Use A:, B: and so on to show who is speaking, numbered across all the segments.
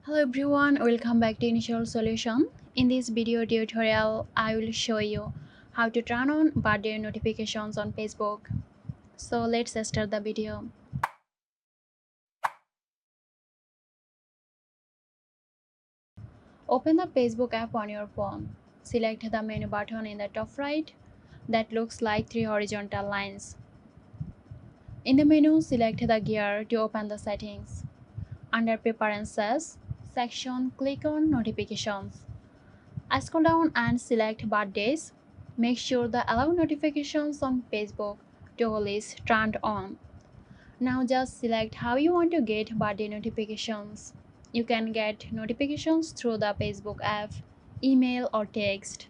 A: Hello everyone, welcome back to Initial Solution. In this video tutorial, I will show you how to turn on birthday notifications on Facebook. So let's start the video. Open the Facebook app on your phone. Select the menu button in the top right that looks like three horizontal lines. In the menu, select the gear to open the settings. Under Preferences section, click on Notifications. Scroll down and select birthdays. Make sure the allow notifications on Facebook tool is turned on. Now just select how you want to get birthday notifications. You can get notifications through the Facebook app, email or text.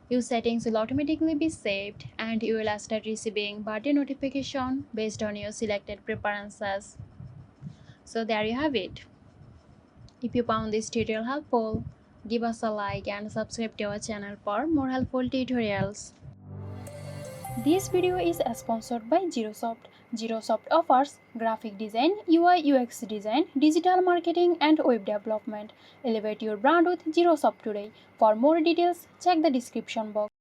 A: Your settings will automatically be saved and you will start receiving birthday notification based on your selected preferences. So there you have it. If you found this tutorial helpful, give us a like and subscribe to our channel for more helpful tutorials. This video is sponsored by Girosoft. Girosoft offers graphic design, UI UX design, digital marketing and web development. Elevate your brand with Girosoft today. For more details, check the description box.